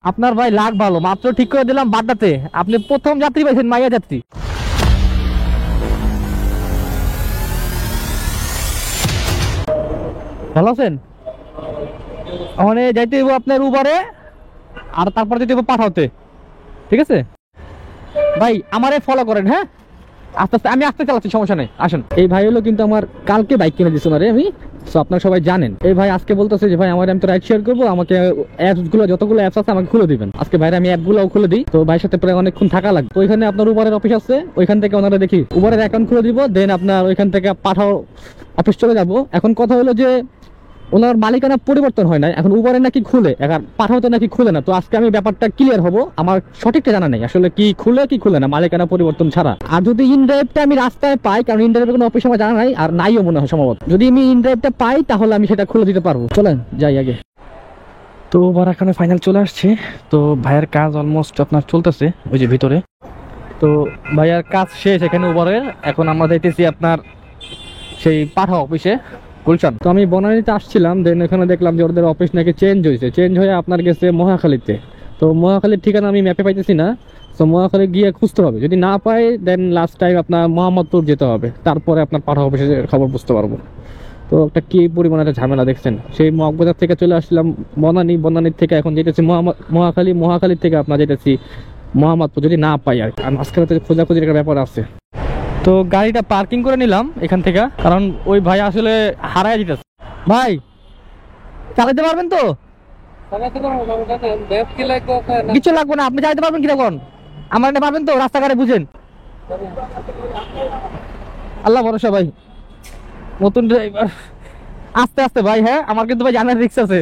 আপনার ভাই লাখ ভালো, মাত্র ঠিক করে দিলাম বাড্ডাতে। আপনি প্রথম যাত্রী পাইছেন, মাইয়া যাত্রী। ভালো আছেন? ওখানে যাইতে হইব আপনার উবারে, আর তারপর যেতে হইব পাঠাওতে। ঠিক আছে ভাই, আমারে ফলো করেন। হ্যাঁ, আস্তে আস্তে আমি আস্তে চালাচ্ছি, সমস্যা নেই। আসেন। এই ভাই হলো কিন্তু আমার কালকে বাইক কিনে দিচ্ছে না রে আমি। তো আপনারা সবাই জানেন, এই ভাই আজকে বলতেছে যে ভাই আমার আমি তো রাইড শেয়ার করবো, আমাকে অ্যাপস গুলো যতগুলো অ্যাপস আছে আমাকে খুলে দিবেন। আজকে ভাইরা আমি অ্যাপ গুলো খুলে দিই। তো ভাইয়ের সাথে প্রায় অনেকক্ষণ থাকা লাগবে। তো ওইখানে আপনার উবারের অফিস আছে, ওইখান থেকে ওনারা দেখি উবারের অ্যাকাউন্ট খুলে দিব, দেন আপনার ওইখান থেকে পাঠাও অফিস চলে যাব। এখন কথা হলো যে ওনার মালিকানা পরিবর্তন হয় না, এখন উবারে নাকি খুলে, এখন পাঠাওতে নাকি খুলে না। তো আজকে আমি ব্যাপারটা ক্লিয়ার হবো, আমার সঠিকটা জানা নেই আসলে কি খুলে কি খুলে না মালিকানা পরিবর্তন ছাড়া। আর যদি ইনড্রাইভটা আমি রাস্তায় পাই, কারণ ইনড্রাইভের কোনো অফিস আমার জানা নাই আর নাইও মনে হয় সম্ভবত, যদি আমি ইনড্রাইভটা পাই তাহলে আমি সেটা খুলে দিতে পারবো। চলেন যাই আগে। তো ওবার এখানে ফাইনাল চলে আসছে। তো ভাইয়ের কাজ অলমোস্ট আপনার চলতেছে ওই যে ভিতরে। তো ভাইয়ার কাজ শেষ এখানে উবারে। এখন আমরা যাইতেছি আপনার সেই পাঠাও অফিসে, গুলশান। তো আমি বনানীতে আসছিলাম, দেন এখানে দেখলাম যে ওদের অফিস নাকি চেঞ্জ হয়েছে, চেঞ্জ হয়ে আপনার গেছে মহাখালীতে। তো মহাখালীর ঠিকানা আমি ম্যাপে পাইতেছি না। তো মহাখালী গিয়ে খুঁজতে হবে, যদি না পাই দেন লাস্ট টাইম আপনার মোহাম্মদপুর যেতে হবে, তারপরে আপনার পাঠা অফিসের খবর বুঝতে পারবো। তো একটা কি পরিমাণে একটা ঝামেলা দেখছেন। সেই মগবাজার থেকে চলে আসছিলাম বনানী, বনানীর থেকে এখন যেতেছি মহাখালী, মহাখালীর থেকে আপনার যেতেছি মোহাম্মদপুর, যদি না পাই আর মাঝখানে খোঁজাখুঁজির একটা ব্যাপার আছে। তো গাড়িটা পার্কিং করে নিলাম এখান থেকে, কারণ ওই ভাই আসলে হারায় যেতেছে। ভাই চালাতে পারবেন তো? কিছু লাগবে না, আপনি চালাতে পারবেন কিরকম? আমার এটা পারবেন তো? রাস্তাঘাটে বুঝেন, আল্লাহ ভরসা ভাই, নতুন ড্রাইভার। আস্তে আস্তে ভাই, হ্যাঁ আমার কিন্তু ভাই জানার রিস্ক আছে,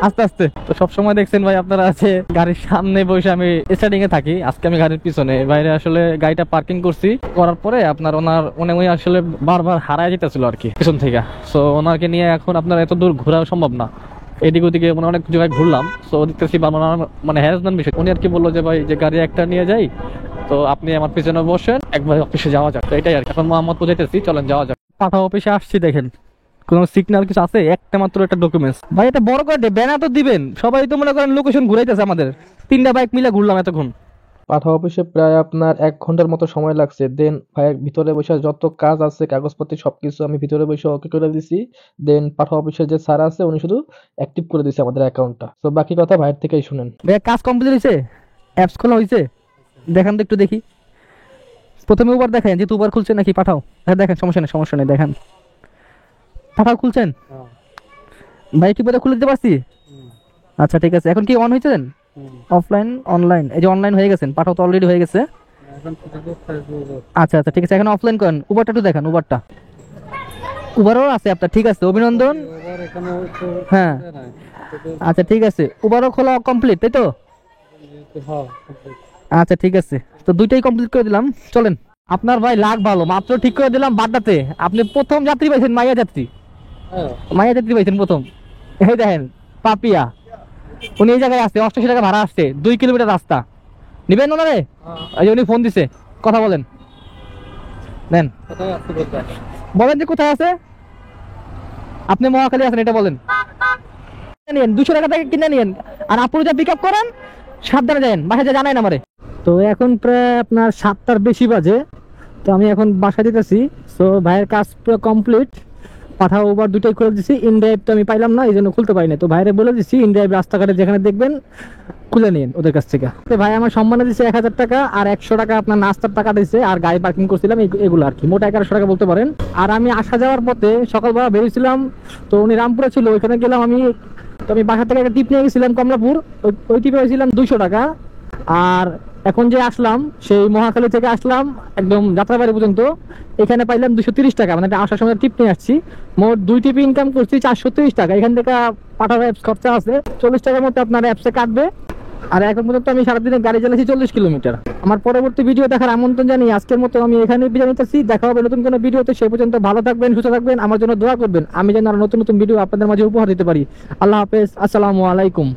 আস্তে আস্তে। তো সবসময় দেখছেন ভাই আপনারা আছে গাড়ির সামনে বসে আমি স্টার্টিং এ থাকি, আজকে আমি গাড়ির পিছনে। বাইরে আসলে গাড়িটা পার্কিং করছি, করার পরে আপনার উনি আসলে বারবার হারায় যেতেছিল আর কি পিছন থেকে। সো ওনাকে নিয়ে এখন আপনার এত দূর ঘোরা সম্ভব না, এদিক ওদিকে মানে অনেক জায়গায় ঘুরলাম। সো দেখতেছি মানে হ্যারাসমেন্ট বিষয়। উনি আর কি বললো যে ভাই যে গাড়ি একটা নিয়ে যাই, তো আপনি আমার পিছনে বসেন, একবার অফিসে যাওয়া যাক। তো এটাই আর কি। এখন মোহাম্মদপুর যেতেছি, চলেন যাওয়া যাক। পাঠা অফিসে আসছি, দেখেন কোন সিগন্যাল কিছু আছে? একটা মাত্র একটা ডকুমেন্টস। ভাই এটা বড় করে ব্যানার তো দিবেন, সবাই তো মনে করেন লোকেশন ঘুরাইতেছে আমাদের। 3টা বাইক মিলে ঘুরলাম এতক্ষণ। পাঠা অফিসে প্রায় আপনার 1 ঘন্টার মতো সময় লাগছে। দেন ভাইয়ের ভিতরে বসে যত কাজ আছে কাগজপত্র সবকিছু আমি ভিতরে বসে ওকে করে দিছি। দেন পাঠা অফিসের যে স্যার আছে উনি শুধু অ্যাক্টিভ করে দিছে আমাদের অ্যাকাউন্টটা। তো বাকি কথা ভাইয়ের থেকেই শুনেন। ভাই কাজ কমপ্লিট হয়েছে, অ্যাপস খোলা হয়েছে, দেখান তো একটু দেখি। প্রথমে উবার দেখেন, যেহেতু উবার খুলছে নাকি পাঠাও। হ্যাঁ দেখেন, সমস্যা নেই সমস্যা নেই, দেখেন পাঠাও খুলছেন। ভাই কি বোধহয় খুলে দিতে পারছি? আচ্ছা ঠিক আছে। এখন কি অন হয়েছেন? অফলাইন অনলাইন, এই যে অনলাইন হয়ে গেছেন, পাঠাও তো অলরেডি হয়ে গেছে। আচ্ছা আচ্ছা ঠিক আছে, এখন অফলাইন করেন। উবারটা একটু দেখেন, উবারটা, উবারও আছে আপনার, ঠিক আছে অভিনন্দন। হ্যাঁ আচ্ছা ঠিক আছে, উবারও খোলা কমপ্লিট তাই তো? আচ্ছা ঠিক আছে, তো দুইটাই কমপ্লিট করে দিলাম, চলেন। আপনার ভাই লাখ ভালো, মাত্র ঠিক করে দিলাম বাড্ডাতে। আপনি প্রথম যাত্রী পাইছেন, মাইয়া যাত্রী, মাইয়া যাত্রী পাইছেন প্রথম। এই দেখেন পাপিয়া, উনি এই জায়গায় আসছে, 88 টাকা ভাড়া আসছে, 2 কিলোমিটার রাস্তা। নিবেন ওনারে? এই যে উনি ফোন দিছে, কথা বলেন, নেন বলেন যে কোথায় আছে। আপনি মহাখালী আছেন এটা বলেন, নিয়েন 200 টাকা থেকে কিনে নিয়েন। আর আপুর যা পিক আপ করেন, সাবধানে যাবেন, বাসায় যা জানাই আমারে। তো এখন প্রায় আপনার 7টার বেশি বাজে। তো আমি এখন বাসায় যেতেছি। তো ভাইয়ের কাজ পুরো কমপ্লিট, পাঠাও ওভার দুটোই খুলে দিচ্ছি। ইনড্রাইভ তো আমি পাইলাম না, এই জন্য খুলতে পারি না। তো ভাইরে বলে দিচ্ছি ইনড্রাইভ রাস্তাঘাটে যেখানে দেখবেন খুলে নিন ওদের কাছ থেকে। তো ভাই আমার সম্মানে দিচ্ছে 1000 টাকা, আর 100 টাকা আপনার নাস্তার টাকা দিচ্ছে, আর গাড়ি পার্কিং করছিলাম এগুলো আর কি, মোট 1100 টাকা বলতে পারেন। আর আমি আসা যাওয়ার পথে সকালবেলা বেরিয়েছিলাম, তো উনি রামপুরে ছিল, ওইখানে গেলাম আমি। তো আমি বাসা থেকে একটা টিপ নিয়ে গেছিলাম কমলাপুর, ওই টিপে হয়েছিলাম 200 টাকা। আর এখন যে আসলাম সেই মহাখালী থেকে আসলাম একদম যাত্রাবাড়ি পর্যন্ত, এখানে পাইলাম 230 টাকা, মানে আসার সময় টিপ নিয়ে আসছি। মোট 2 টিপ ইনকাম করছি 430 টাকা। এখান থেকে পাঠার অ্যাপস খরচা আছে 40 টাকার মতো আপনার অ্যাপসে কাটবে। আর এখন পর্যন্ত আমি সারাদিনে গাড়ি চালাচ্ছি 40 কিলোমিটার। আমার পরবর্তী ভিডিও দেখার আমন্ত্রণ জানিয়ে আজকের মতো আমি এখানে বিদায় নিতেছি। দেখা হবে নতুন কোনো ভিডিওতে, সেই পর্যন্ত ভালো থাকবেন, সুস্থ থাকবেন, আমার জন্য দোয়া করবেন, আমি যেন আরো নতুন নতুন ভিডিও আপনাদের মাঝে উপহার দিতে পারি। আল্লাহ হাফেজ, আসসালামু আলাইকুম।